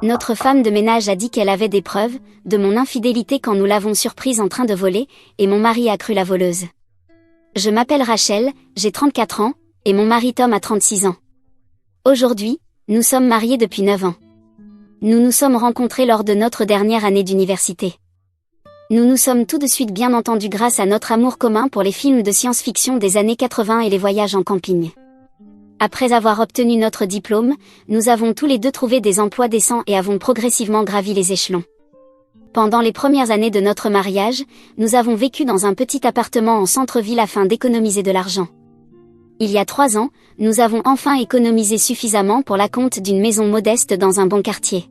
Notre femme de ménage a dit qu'elle avait des preuves de mon infidélité quand nous l'avons surprise en train de voler, et mon mari a cru la voleuse. Je m'appelle Rachel, j'ai 34 ans, et mon mari Tom a 36 ans. Aujourd'hui, nous sommes mariés depuis 9 ans. Nous nous sommes rencontrés lors de notre dernière année d'université. Nous nous sommes tout de suite bien entendus grâce à notre amour commun pour les films de science-fiction des années 80 et les voyages en camping. Après avoir obtenu notre diplôme, nous avons tous les deux trouvé des emplois décents et avons progressivement gravi les échelons. Pendant les premières années de notre mariage, nous avons vécu dans un petit appartement en centre-ville afin d'économiser de l'argent. Il y a 3 ans, nous avons enfin économisé suffisamment pour l'acompte d'une maison modeste dans un bon quartier.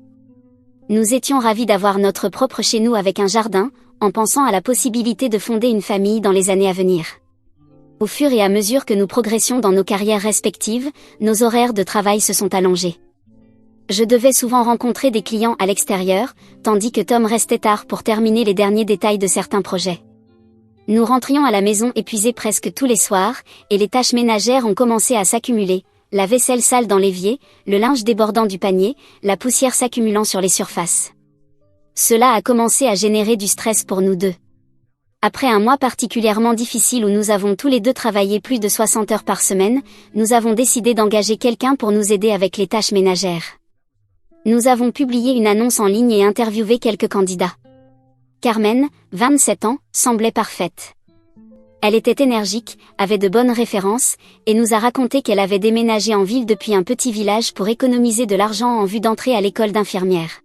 Nous étions ravis d'avoir notre propre chez nous avec un jardin, en pensant à la possibilité de fonder une famille dans les années à venir. Au fur et à mesure que nous progressions dans nos carrières respectives, nos horaires de travail se sont allongés. Je devais souvent rencontrer des clients à l'extérieur, tandis que Tom restait tard pour terminer les derniers détails de certains projets. Nous rentrions à la maison épuisés presque tous les soirs, et les tâches ménagères ont commencé à s'accumuler, la vaisselle sale dans l'évier, le linge débordant du panier, la poussière s'accumulant sur les surfaces. Cela a commencé à générer du stress pour nous deux. Après un mois particulièrement difficile où nous avons tous les deux travaillé plus de 60 heures par semaine, nous avons décidé d'engager quelqu'un pour nous aider avec les tâches ménagères. Nous avons publié une annonce en ligne et interviewé quelques candidats. Carmen, 27 ans, semblait parfaite. Elle était énergique, avait de bonnes références, et nous a raconté qu'elle avait déménagé en ville depuis un petit village pour économiser de l'argent en vue d'entrer à l'école d'infirmière.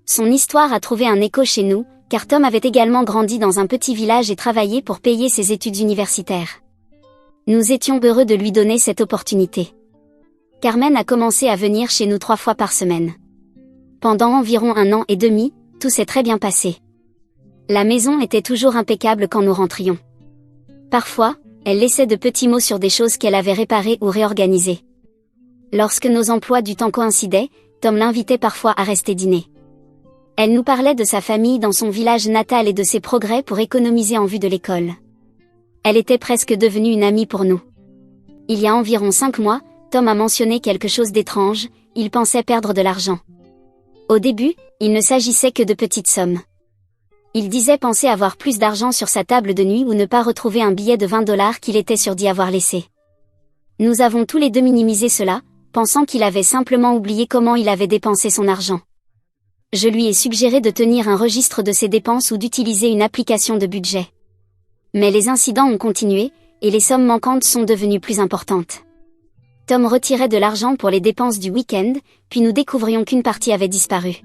Son histoire a trouvé un écho chez nous, car Tom avait également grandi dans un petit village et travaillé pour payer ses études universitaires. Nous étions heureux de lui donner cette opportunité. Carmen a commencé à venir chez nous 3 fois par semaine. Pendant environ 1 an et demi, tout s'est très bien passé. La maison était toujours impeccable quand nous rentrions. Parfois, elle laissait de petits mots sur des choses qu'elle avait réparées ou réorganisées. Lorsque nos emplois du temps coïncidaient, Tom l'invitait parfois à rester dîner. Elle nous parlait de sa famille dans son village natal et de ses progrès pour économiser en vue de l'école. Elle était presque devenue une amie pour nous. Il y a environ 5 mois, Tom a mentionné quelque chose d'étrange, il pensait perdre de l'argent. Au début, il ne s'agissait que de petites sommes. Il disait penser avoir plus d'argent sur sa table de nuit ou ne pas retrouver un billet de $20 qu'il était sûr d'y avoir laissé. Nous avons tous les deux minimisé cela, pensant qu'il avait simplement oublié comment il avait dépensé son argent. Je lui ai suggéré de tenir un registre de ses dépenses ou d'utiliser une application de budget. Mais les incidents ont continué, et les sommes manquantes sont devenues plus importantes. Tom retirait de l'argent pour les dépenses du week-end, puis nous découvrions qu'une partie avait disparu.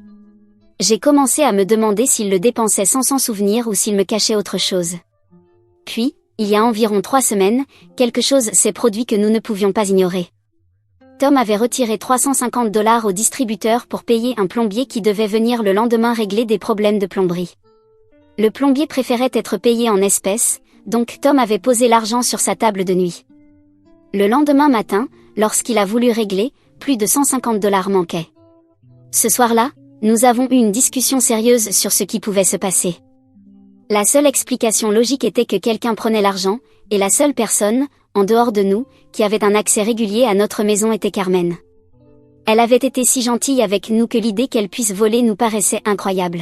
J'ai commencé à me demander s'il le dépensait sans s'en souvenir ou s'il me cachait autre chose. Puis, il y a environ 3 semaines, quelque chose s'est produit que nous ne pouvions pas ignorer. Tom avait retiré $350 au distributeur pour payer un plombier qui devait venir le lendemain régler des problèmes de plomberie. Le plombier préférait être payé en espèces, donc Tom avait posé l'argent sur sa table de nuit. Le lendemain matin, lorsqu'il a voulu régler, plus de $150 manquaient. Ce soir-là, nous avons eu une discussion sérieuse sur ce qui pouvait se passer. La seule explication logique était que quelqu'un prenait l'argent, et la seule personne, en dehors de nous, qui avait un accès régulier à notre maison était Carmen. Elle avait été si gentille avec nous que l'idée qu'elle puisse voler nous paraissait incroyable.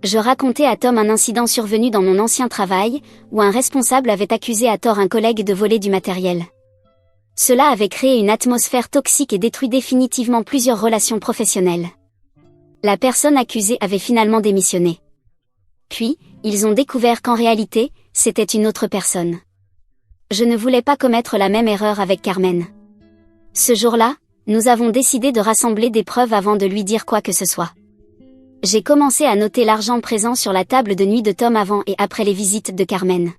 Je racontais à Tom un incident survenu dans mon ancien travail, où un responsable avait accusé à tort un collègue de voler du matériel. Cela avait créé une atmosphère toxique et détruit définitivement plusieurs relations professionnelles. La personne accusée avait finalement démissionné. Puis, ils ont découvert qu'en réalité, c'était une autre personne. Je ne voulais pas commettre la même erreur avec Carmen. Ce jour-là, nous avons décidé de rassembler des preuves avant de lui dire quoi que ce soit. J'ai commencé à noter l'argent présent sur la table de nuit de Tom avant et après les visites de Carmen.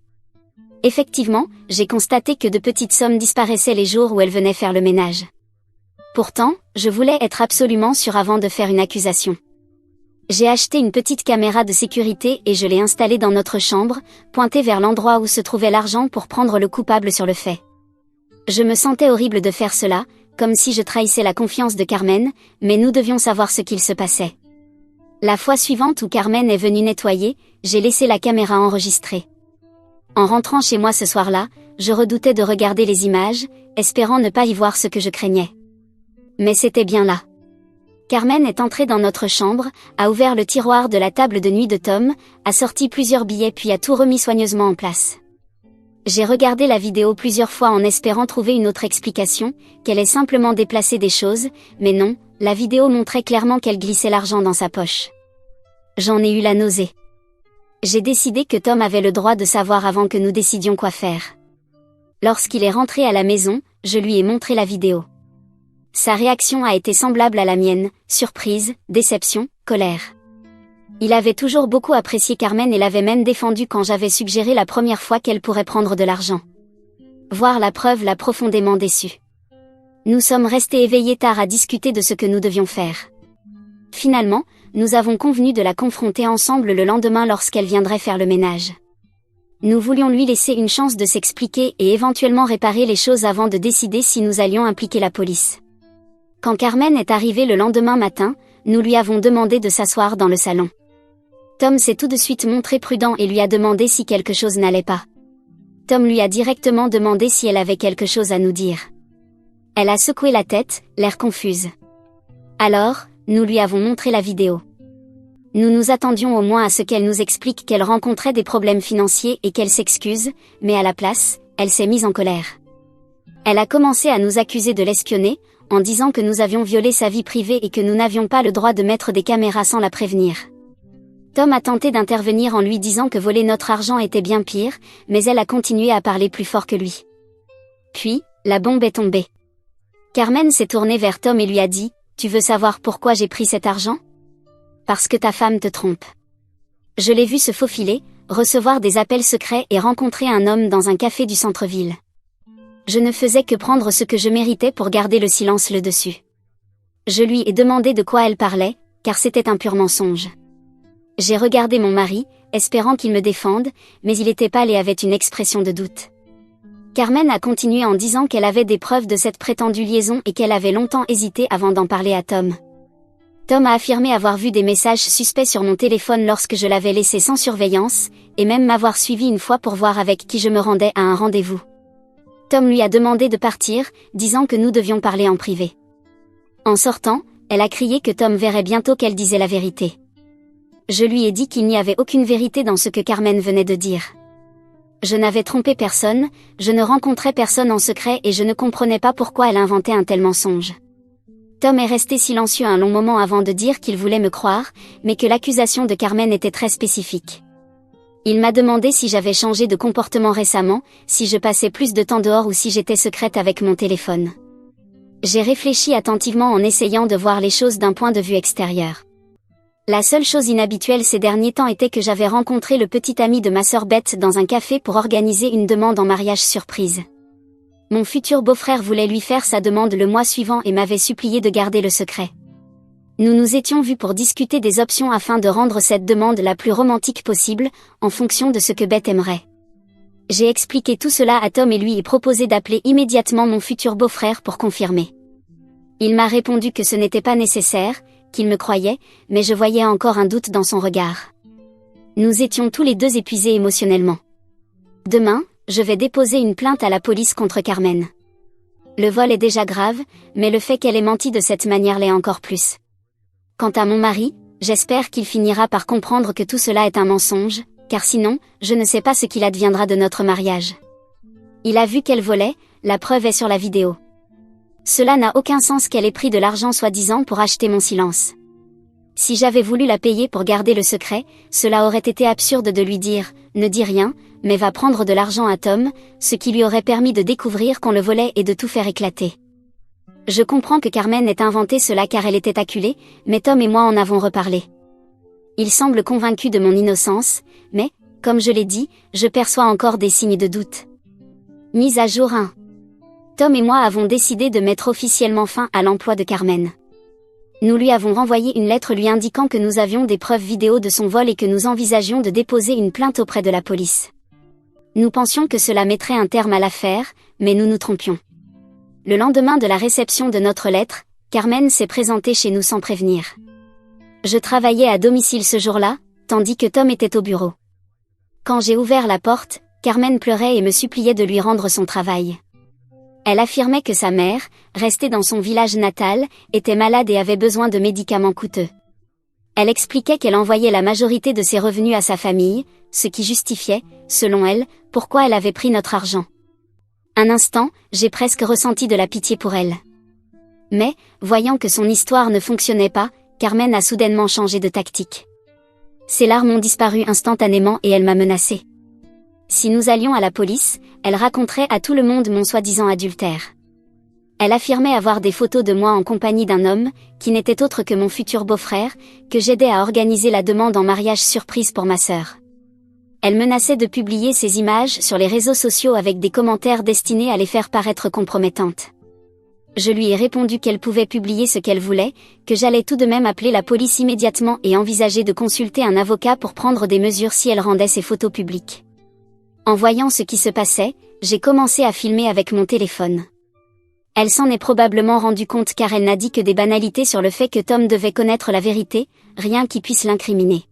Effectivement, j'ai constaté que de petites sommes disparaissaient les jours où elle venait faire le ménage. Pourtant, je voulais être absolument sûre avant de faire une accusation. J'ai acheté une petite caméra de sécurité et je l'ai installée dans notre chambre, pointée vers l'endroit où se trouvait l'argent pour prendre le coupable sur le fait. Je me sentais horrible de faire cela, comme si je trahissais la confiance de Carmen, mais nous devions savoir ce qu'il se passait. La fois suivante où Carmen est venue nettoyer, j'ai laissé la caméra enregistrer. En rentrant chez moi ce soir-là, je redoutais de regarder les images, espérant ne pas y voir ce que je craignais. Mais c'était bien là. Carmen est entrée dans notre chambre, a ouvert le tiroir de la table de nuit de Tom, a sorti plusieurs billets puis a tout remis soigneusement en place. J'ai regardé la vidéo plusieurs fois en espérant trouver une autre explication, qu'elle ait simplement déplacé des choses, mais non, la vidéo montrait clairement qu'elle glissait l'argent dans sa poche. J'en ai eu la nausée. J'ai décidé que Tom avait le droit de savoir avant que nous décidions quoi faire. Lorsqu'il est rentré à la maison, je lui ai montré la vidéo. Sa réaction a été semblable à la mienne, surprise, déception, colère. Il avait toujours beaucoup apprécié Carmen et l'avait même défendu quand j'avais suggéré la première fois qu'elle pourrait prendre de l'argent. Voir la preuve l'a profondément déçu. Nous sommes restés éveillés tard à discuter de ce que nous devions faire. Finalement, nous avons convenu de la confronter ensemble le lendemain lorsqu'elle viendrait faire le ménage. Nous voulions lui laisser une chance de s'expliquer et éventuellement réparer les choses avant de décider si nous allions impliquer la police. Quand Carmen est arrivée le lendemain matin, nous lui avons demandé de s'asseoir dans le salon. Tom s'est tout de suite montré prudent et lui a demandé si quelque chose n'allait pas. Tom lui a directement demandé si elle avait quelque chose à nous dire. Elle a secoué la tête, l'air confuse. Alors, nous lui avons montré la vidéo. Nous nous attendions au moins à ce qu'elle nous explique qu'elle rencontrait des problèmes financiers et qu'elle s'excuse, mais à la place, elle s'est mise en colère. Elle a commencé à nous accuser de l'espionner, en disant que nous avions violé sa vie privée et que nous n'avions pas le droit de mettre des caméras sans la prévenir. Tom a tenté d'intervenir en lui disant que voler notre argent était bien pire, mais elle a continué à parler plus fort que lui. Puis, la bombe est tombée. Carmen s'est tournée vers Tom et lui a dit « Tu veux savoir pourquoi j'ai pris cet argent ? Parce que ta femme te trompe. » Je l'ai vu se faufiler, recevoir des appels secrets et rencontrer un homme dans un café du centre-ville. Je ne faisais que prendre ce que je méritais pour garder le silence le dessus. Je lui ai demandé de quoi elle parlait, car c'était un pur mensonge. J'ai regardé mon mari, espérant qu'il me défende, mais il était pâle et avait une expression de doute. Carmen a continué en disant qu'elle avait des preuves de cette prétendue liaison et qu'elle avait longtemps hésité avant d'en parler à Tom. Tom a affirmé avoir vu des messages suspects sur mon téléphone lorsque je l'avais laissé sans surveillance, et même m'avoir suivi une fois pour voir avec qui je me rendais à un rendez-vous. Tom lui a demandé de partir, disant que nous devions parler en privé. En sortant, elle a crié que Tom verrait bientôt qu'elle disait la vérité. Je lui ai dit qu'il n'y avait aucune vérité dans ce que Carmen venait de dire. Je n'avais trompé personne, je ne rencontrais personne en secret et je ne comprenais pas pourquoi elle inventait un tel mensonge. Tom est resté silencieux un long moment avant de dire qu'il voulait me croire, mais que l'accusation de Carmen était très spécifique. Il m'a demandé si j'avais changé de comportement récemment, si je passais plus de temps dehors ou si j'étais secrète avec mon téléphone. J'ai réfléchi attentivement en essayant de voir les choses d'un point de vue extérieur. La seule chose inhabituelle ces derniers temps était que j'avais rencontré le petit ami de ma sœur Bette dans un café pour organiser une demande en mariage surprise. Mon futur beau-frère voulait lui faire sa demande le mois suivant et m'avait supplié de garder le secret. Nous nous étions vus pour discuter des options afin de rendre cette demande la plus romantique possible, en fonction de ce que Bette aimerait. J'ai expliqué tout cela à Tom et lui ai proposé d'appeler immédiatement mon futur beau-frère pour confirmer. Il m'a répondu que ce n'était pas nécessaire, qu'il me croyait, mais je voyais encore un doute dans son regard. Nous étions tous les deux épuisés émotionnellement. Demain, je vais déposer une plainte à la police contre Carmen. Le vol est déjà grave, mais le fait qu'elle ait menti de cette manière l'est encore plus. Quant à mon mari, j'espère qu'il finira par comprendre que tout cela est un mensonge, car sinon, je ne sais pas ce qu'il adviendra de notre mariage. Il a vu qu'elle volait, la preuve est sur la vidéo. Cela n'a aucun sens qu'elle ait pris de l'argent soi-disant pour acheter mon silence. Si j'avais voulu la payer pour garder le secret, cela aurait été absurde de lui dire « ne dis rien, mais va prendre de l'argent à Tom », ce qui lui aurait permis de découvrir qu'on le volait et de tout faire éclater. Je comprends que Carmen ait inventé cela car elle était acculée, mais Tom et moi en avons reparlé. Il semble convaincu de mon innocence, mais, comme je l'ai dit, je perçois encore des signes de doute. Mise à jour 1. Tom et moi avons décidé de mettre officiellement fin à l'emploi de Carmen. Nous lui avons renvoyé une lettre lui indiquant que nous avions des preuves vidéo de son vol et que nous envisagions de déposer une plainte auprès de la police. Nous pensions que cela mettrait un terme à l'affaire, mais nous nous trompions. Le lendemain de la réception de notre lettre, Carmen s'est présentée chez nous sans prévenir. Je travaillais à domicile ce jour-là, tandis que Tom était au bureau. Quand j'ai ouvert la porte, Carmen pleurait et me suppliait de lui rendre son travail. Elle affirmait que sa mère, restée dans son village natal, était malade et avait besoin de médicaments coûteux. Elle expliquait qu'elle envoyait la majorité de ses revenus à sa famille, ce qui justifiait, selon elle, pourquoi elle avait pris notre argent. Un instant, j'ai presque ressenti de la pitié pour elle. Mais, voyant que son histoire ne fonctionnait pas, Carmen a soudainement changé de tactique. Ses larmes ont disparu instantanément et elle m'a menacée. Si nous allions à la police, elle raconterait à tout le monde mon soi-disant adultère. Elle affirmait avoir des photos de moi en compagnie d'un homme, qui n'était autre que mon futur beau-frère, que j'aidais à organiser la demande en mariage surprise pour ma sœur. Elle menaçait de publier ces images sur les réseaux sociaux avec des commentaires destinés à les faire paraître compromettantes. Je lui ai répondu qu'elle pouvait publier ce qu'elle voulait, que j'allais tout de même appeler la police immédiatement et envisager de consulter un avocat pour prendre des mesures si elle rendait ces photos publiques. En voyant ce qui se passait, j'ai commencé à filmer avec mon téléphone. Elle s'en est probablement rendue compte car elle n'a dit que des banalités sur le fait que Tom devait connaître la vérité, rien qui puisse l'incriminer.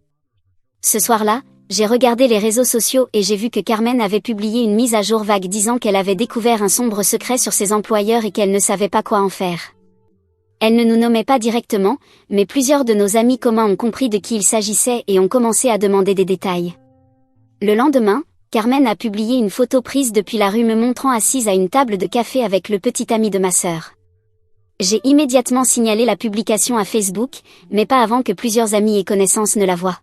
Ce soir-là, j'ai regardé les réseaux sociaux et j'ai vu que Carmen avait publié une mise à jour vague disant qu'elle avait découvert un sombre secret sur ses employeurs et qu'elle ne savait pas quoi en faire. Elle ne nous nommait pas directement, mais plusieurs de nos amis communs ont compris de qui il s'agissait et ont commencé à demander des détails. Le lendemain, Carmen a publié une photo prise depuis la rue me montrant assise à une table de café avec le petit ami de ma sœur. J'ai immédiatement signalé la publication à Facebook, mais pas avant que plusieurs amis et connaissances ne la voient.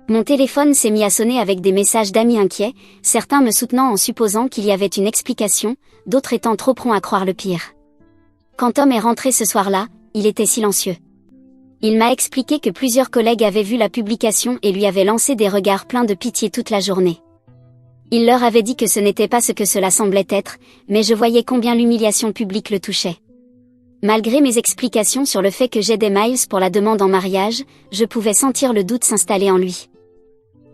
Mon téléphone s'est mis à sonner avec des messages d'amis inquiets, certains me soutenant en supposant qu'il y avait une explication, d'autres étant trop prompts à croire le pire. Quand Tom est rentré ce soir-là, il était silencieux. Il m'a expliqué que plusieurs collègues avaient vu la publication et lui avaient lancé des regards pleins de pitié toute la journée. Il leur avait dit que ce n'était pas ce que cela semblait être, mais je voyais combien l'humiliation publique le touchait. Malgré mes explications sur le fait que j'aidais Miles pour la demande en mariage, je pouvais sentir le doute s'installer en lui.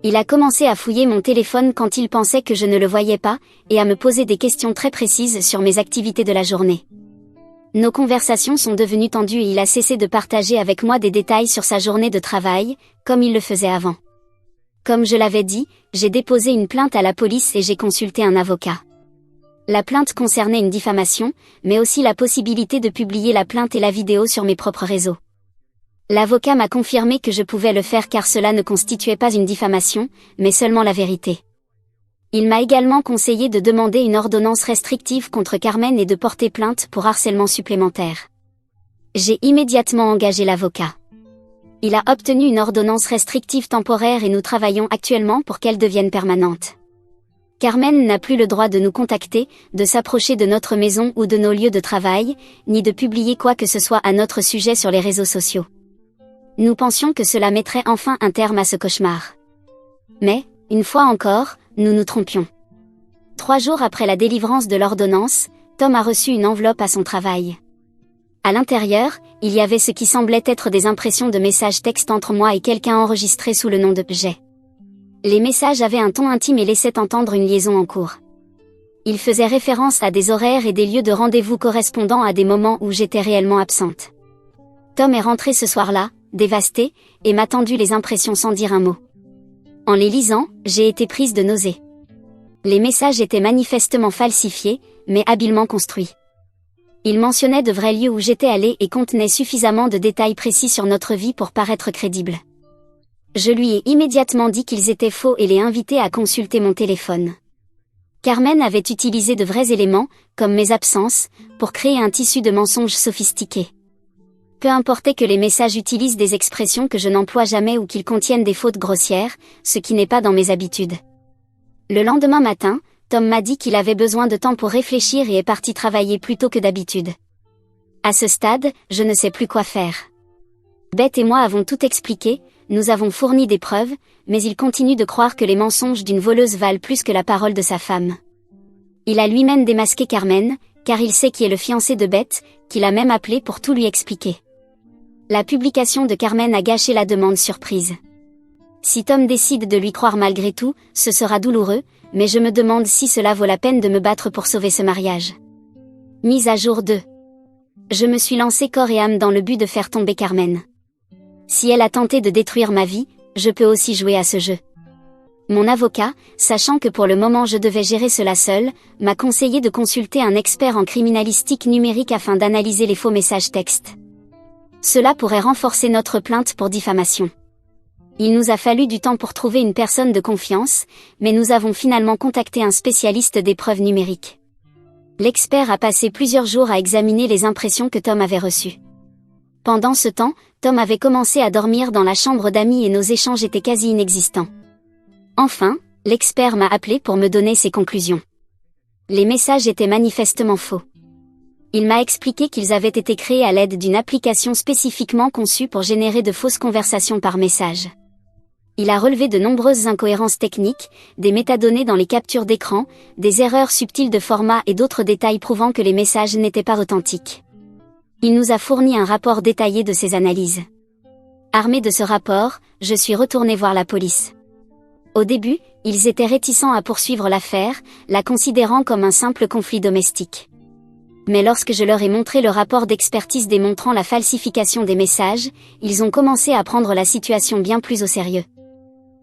Il a commencé à fouiller mon téléphone quand il pensait que je ne le voyais pas, et à me poser des questions très précises sur mes activités de la journée. Nos conversations sont devenues tendues et il a cessé de partager avec moi des détails sur sa journée de travail, comme il le faisait avant. Comme je l'avais dit, j'ai déposé une plainte à la police et j'ai consulté un avocat. La plainte concernait une diffamation, mais aussi la possibilité de publier la plainte et la vidéo sur mes propres réseaux. L'avocat m'a confirmé que je pouvais le faire car cela ne constituait pas une diffamation, mais seulement la vérité. Il m'a également conseillé de demander une ordonnance restrictive contre Carmen et de porter plainte pour harcèlement supplémentaire. J'ai immédiatement engagé l'avocat. Il a obtenu une ordonnance restrictive temporaire et nous travaillons actuellement pour qu'elle devienne permanente. Carmen n'a plus le droit de nous contacter, de s'approcher de notre maison ou de nos lieux de travail, ni de publier quoi que ce soit à notre sujet sur les réseaux sociaux. Nous pensions que cela mettrait enfin un terme à ce cauchemar. Mais, une fois encore, nous nous trompions. 3 jours après la délivrance de l'ordonnance, Tom a reçu une enveloppe à son travail. À l'intérieur, il y avait ce qui semblait être des impressions de messages textes entre moi et quelqu'un enregistré sous le nom de J. Les messages avaient un ton intime et laissaient entendre une liaison en cours. Ils faisaient référence à des horaires et des lieux de rendez-vous correspondant à des moments où j'étais réellement absente. Tom est rentré ce soir-là, dévasté, et m'a tendu les impressions sans dire un mot. En les lisant, j'ai été prise de nausée. Les messages étaient manifestement falsifiés, mais habilement construits. Ils mentionnaient de vrais lieux où j'étais allée et contenaient suffisamment de détails précis sur notre vie pour paraître crédibles. Je lui ai immédiatement dit qu'ils étaient faux et l'ai invité à consulter mon téléphone. Carmen avait utilisé de vrais éléments, comme mes absences, pour créer un tissu de mensonges sophistiqués. Peu importait que les messages utilisent des expressions que je n'emploie jamais ou qu'ils contiennent des fautes grossières, ce qui n'est pas dans mes habitudes. Le lendemain matin, Tom m'a dit qu'il avait besoin de temps pour réfléchir et est parti travailler plus tôt que d'habitude. À ce stade, je ne sais plus quoi faire. Beth et moi avons tout expliqué, nous avons fourni des preuves, mais il continue de croire que les mensonges d'une voleuse valent plus que la parole de sa femme. Il a lui-même démasqué Carmen, car il sait qui est le fiancé de Beth, qu'il a même appelé pour tout lui expliquer. La publication de Carmen a gâché la demande surprise. Si Tom décide de lui croire malgré tout, ce sera douloureux, mais je me demande si cela vaut la peine de me battre pour sauver ce mariage. Mise à jour 2. Je me suis lancée corps et âme dans le but de faire tomber Carmen. Si elle a tenté de détruire ma vie, je peux aussi jouer à ce jeu. Mon avocat, sachant que pour le moment je devais gérer cela seul, m'a conseillé de consulter un expert en criminalistique numérique afin d'analyser les faux messages textes. Cela pourrait renforcer notre plainte pour diffamation. Il nous a fallu du temps pour trouver une personne de confiance, mais nous avons finalement contacté un spécialiste des preuves numériques. L'expert a passé plusieurs jours à examiner les impressions que Tom avait reçues. Pendant ce temps, Tom avait commencé à dormir dans la chambre d'amis et nos échanges étaient quasi inexistants. Enfin, l'expert m'a appelé pour me donner ses conclusions. Les messages étaient manifestement faux. Il m'a expliqué qu'ils avaient été créés à l'aide d'une application spécifiquement conçue pour générer de fausses conversations par message. Il a relevé de nombreuses incohérences techniques, des métadonnées dans les captures d'écran, des erreurs subtiles de format et d'autres détails prouvant que les messages n'étaient pas authentiques. Il nous a fourni un rapport détaillé de ces analyses. Armé de ce rapport, je suis retourné voir la police. Au début, ils étaient réticents à poursuivre l'affaire, la considérant comme un simple conflit domestique. Mais lorsque je leur ai montré le rapport d'expertise démontrant la falsification des messages, ils ont commencé à prendre la situation bien plus au sérieux.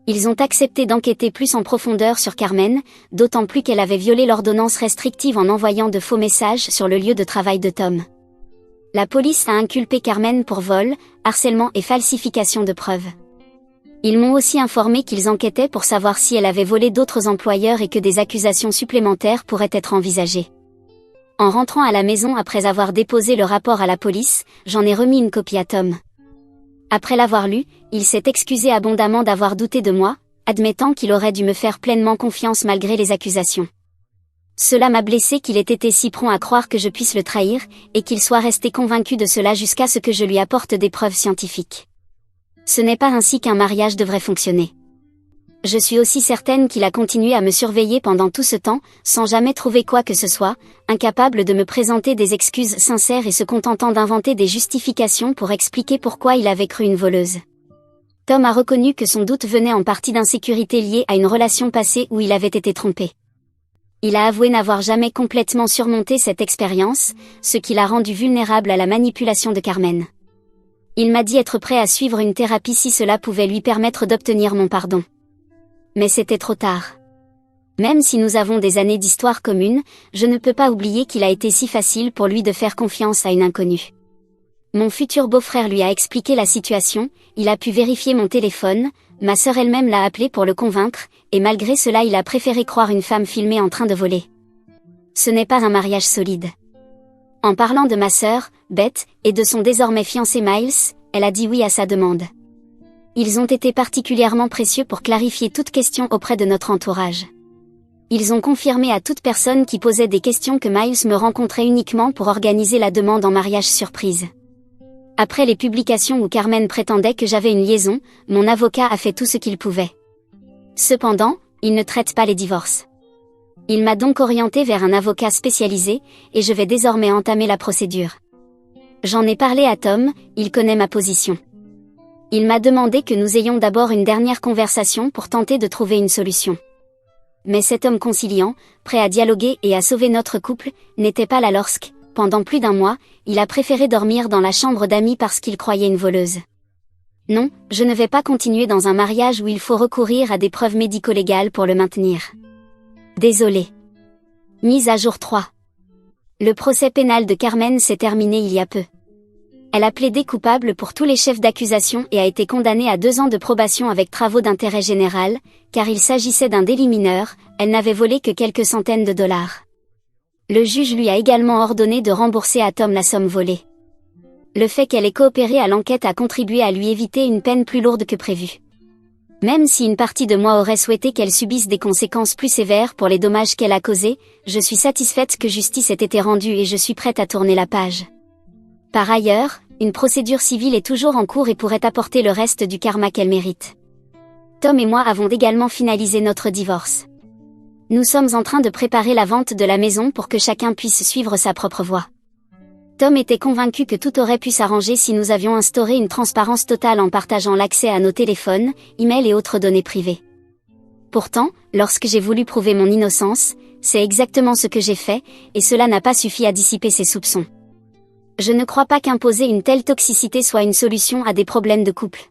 Ils ont accepté d'enquêter plus en profondeur sur Carmen, d'autant plus qu'elle avait violé l'ordonnance restrictive en envoyant de faux messages sur le lieu de travail de Tom. La police a inculpé Carmen pour vol, harcèlement et falsification de preuves. Ils m'ont aussi informé qu'ils enquêtaient pour savoir si elle avait volé d'autres employeurs et que des accusations supplémentaires pourraient être envisagées. En rentrant à la maison après avoir déposé le rapport à la police, j'en ai remis une copie à Tom. Après l'avoir lu, il s'est excusé abondamment d'avoir douté de moi, admettant qu'il aurait dû me faire pleinement confiance malgré les accusations. Cela m'a blessé qu'il ait été si prompt à croire que je puisse le trahir, et qu'il soit resté convaincu de cela jusqu'à ce que je lui apporte des preuves scientifiques. Ce n'est pas ainsi qu'un mariage devrait fonctionner. Je suis aussi certaine qu'il a continué à me surveiller pendant tout ce temps, sans jamais trouver quoi que ce soit, incapable de me présenter des excuses sincères et se contentant d'inventer des justifications pour expliquer pourquoi il avait cru une voleuse. Tom a reconnu que son doute venait en partie d'insécurité liée à une relation passée où il avait été trompé. Il a avoué n'avoir jamais complètement surmonté cette expérience, ce qui l'a rendu vulnérable à la manipulation de Carmen. Il m'a dit être prêt à suivre une thérapie si cela pouvait lui permettre d'obtenir mon pardon. Mais c'était trop tard. Même si nous avons des années d'histoire commune, je ne peux pas oublier qu'il a été si facile pour lui de faire confiance à une inconnue. Mon futur beau-frère lui a expliqué la situation, il a pu vérifier mon téléphone, ma sœur elle-même l'a appelé pour le convaincre, et malgré cela il a préféré croire une femme filmée en train de voler. Ce n'est pas un mariage solide. En parlant de ma sœur, Beth, et de son désormais fiancé Miles, elle a dit oui à sa demande. Ils ont été particulièrement précieux pour clarifier toute question auprès de notre entourage. Ils ont confirmé à toute personne qui posait des questions que Miles me rencontrait uniquement pour organiser la demande en mariage surprise. Après les publications où Carmen prétendait que j'avais une liaison, mon avocat a fait tout ce qu'il pouvait. Cependant, il ne traite pas les divorces. Il m'a donc orienté vers un avocat spécialisé, et je vais désormais entamer la procédure. J'en ai parlé à Tom, il connaît ma position. Il m'a demandé que nous ayons d'abord une dernière conversation pour tenter de trouver une solution. Mais cet homme conciliant, prêt à dialoguer et à sauver notre couple, n'était pas là lorsque, pendant plus d'un mois, il a préféré dormir dans la chambre d'amis parce qu'il croyait une voleuse. Non, je ne vais pas continuer dans un mariage où il faut recourir à des preuves médico-légales pour le maintenir. Désolé. Mise à jour 3. Le procès pénal de Carmen s'est terminé il y a peu. Elle a plaidé coupable pour tous les chefs d'accusation et a été condamnée à 2 ans de probation avec travaux d'intérêt général, car il s'agissait d'un délit mineur, elle n'avait volé que quelques centaines de dollars. Le juge lui a également ordonné de rembourser à Tom la somme volée. Le fait qu'elle ait coopéré à l'enquête a contribué à lui éviter une peine plus lourde que prévu. Même si une partie de moi aurait souhaité qu'elle subisse des conséquences plus sévères pour les dommages qu'elle a causés, je suis satisfaite que justice ait été rendue et je suis prête à tourner la page. Par ailleurs, une procédure civile est toujours en cours et pourrait apporter le reste du karma qu'elle mérite. Tom et moi avons également finalisé notre divorce. Nous sommes en train de préparer la vente de la maison pour que chacun puisse suivre sa propre voie. Tom était convaincu que tout aurait pu s'arranger si nous avions instauré une transparence totale en partageant l'accès à nos téléphones, emails et autres données privées. Pourtant, lorsque j'ai voulu prouver mon innocence, c'est exactement ce que j'ai fait, et cela n'a pas suffi à dissiper ses soupçons. Je ne crois pas qu'imposer une telle toxicité soit une solution à des problèmes de couple.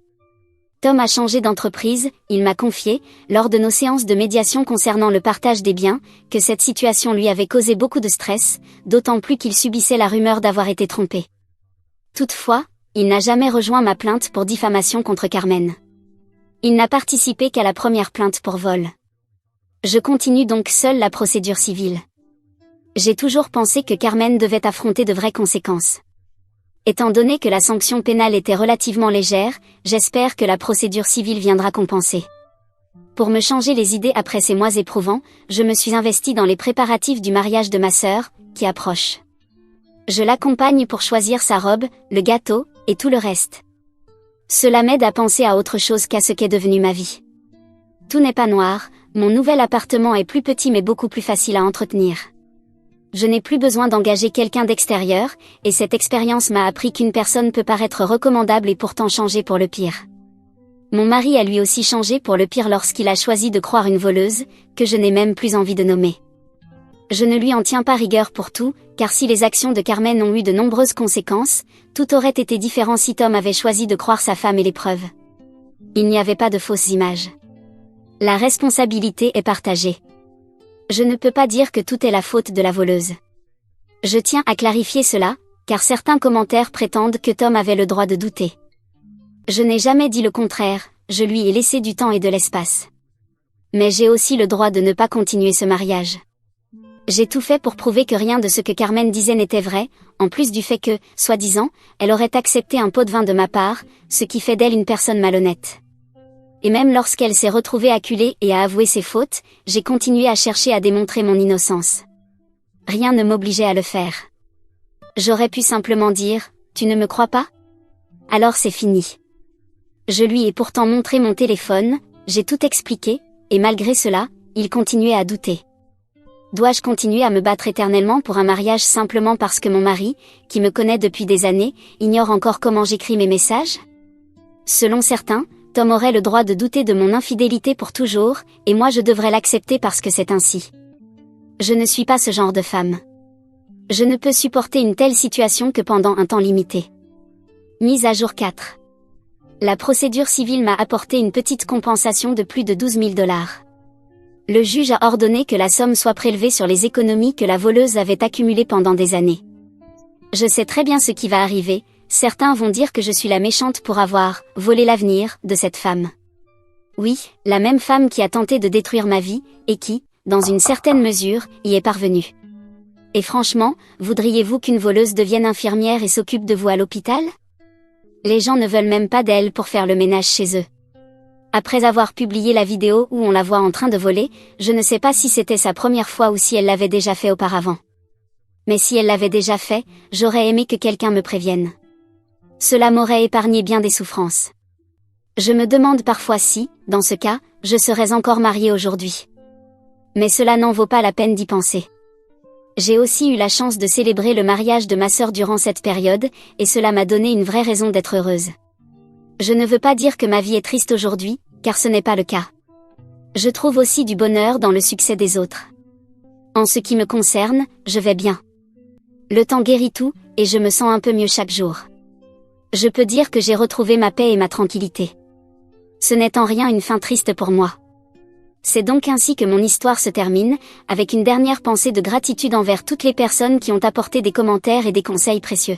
Tom a changé d'entreprise, il m'a confié, lors de nos séances de médiation concernant le partage des biens, que cette situation lui avait causé beaucoup de stress, d'autant plus qu'il subissait la rumeur d'avoir été trompé. Toutefois, il n'a jamais rejoint ma plainte pour diffamation contre Carmen. Il n'a participé qu'à la première plainte pour vol. Je continue donc seule la procédure civile. J'ai toujours pensé que Carmen devait affronter de vraies conséquences. Étant donné que la sanction pénale était relativement légère, j'espère que la procédure civile viendra compenser. Pour me changer les idées après ces mois éprouvants, je me suis investie dans les préparatifs du mariage de ma sœur, qui approche. Je l'accompagne pour choisir sa robe, le gâteau, et tout le reste. Cela m'aide à penser à autre chose qu'à ce qu'est devenue ma vie. Tout n'est pas noir, mon nouvel appartement est plus petit mais beaucoup plus facile à entretenir. Je n'ai plus besoin d'engager quelqu'un d'extérieur, et cette expérience m'a appris qu'une personne peut paraître recommandable et pourtant changer pour le pire. Mon mari a lui aussi changé pour le pire lorsqu'il a choisi de croire une voleuse, que je n'ai même plus envie de nommer. Je ne lui en tiens pas rigueur pour tout, car si les actions de Carmen ont eu de nombreuses conséquences, tout aurait été différent si Tom avait choisi de croire sa femme et les preuves. Il n'y avait pas de fausses images. La responsabilité est partagée. Je ne peux pas dire que tout est la faute de la voleuse. Je tiens à clarifier cela, car certains commentaires prétendent que Tom avait le droit de douter. Je n'ai jamais dit le contraire, je lui ai laissé du temps et de l'espace. Mais j'ai aussi le droit de ne pas continuer ce mariage. J'ai tout fait pour prouver que rien de ce que Carmen disait n'était vrai, en plus du fait que, soi-disant, elle aurait accepté un pot de vin de ma part, ce qui fait d'elle une personne malhonnête. Et même lorsqu'elle s'est retrouvée acculée et a avoué ses fautes, j'ai continué à chercher à démontrer mon innocence. Rien ne m'obligeait à le faire. J'aurais pu simplement dire, tu ne me crois pas? Alors c'est fini. Je lui ai pourtant montré mon téléphone, j'ai tout expliqué, et malgré cela, il continuait à douter. Dois-je continuer à me battre éternellement pour un mariage simplement parce que mon mari, qui me connaît depuis des années, ignore encore comment j'écris mes messages? Selon certains, Tom aurait le droit de douter de mon infidélité pour toujours, et moi je devrais l'accepter parce que c'est ainsi. Je ne suis pas ce genre de femme. Je ne peux supporter une telle situation que pendant un temps limité. Mise à jour 4. La procédure civile m'a apporté une petite compensation de plus de 12 000 $. Le juge a ordonné que la somme soit prélevée sur les économies que la voleuse avait accumulées pendant des années. Je sais très bien ce qui va arriver. Certains vont dire que je suis la méchante pour avoir volé l'avenir de cette femme. Oui, la même femme qui a tenté de détruire ma vie, et qui, dans une certaine mesure, y est parvenue. Et franchement, voudriez-vous qu'une voleuse devienne infirmière et s'occupe de vous à l'hôpital? Les gens ne veulent même pas d'elle pour faire le ménage chez eux. Après avoir publié la vidéo où on la voit en train de voler, je ne sais pas si c'était sa première fois ou si elle l'avait déjà fait auparavant. Mais si elle l'avait déjà fait, j'aurais aimé que quelqu'un me prévienne. Cela m'aurait épargné bien des souffrances. Je me demande parfois si, dans ce cas, je serais encore mariée aujourd'hui. Mais cela n'en vaut pas la peine d'y penser. J'ai aussi eu la chance de célébrer le mariage de ma sœur durant cette période, et cela m'a donné une vraie raison d'être heureuse. Je ne veux pas dire que ma vie est triste aujourd'hui, car ce n'est pas le cas. Je trouve aussi du bonheur dans le succès des autres. En ce qui me concerne, je vais bien. Le temps guérit tout, et je me sens un peu mieux chaque jour. Je peux dire que j'ai retrouvé ma paix et ma tranquillité. Ce n'est en rien une fin triste pour moi. C'est donc ainsi que mon histoire se termine, avec une dernière pensée de gratitude envers toutes les personnes qui ont apporté des commentaires et des conseils précieux.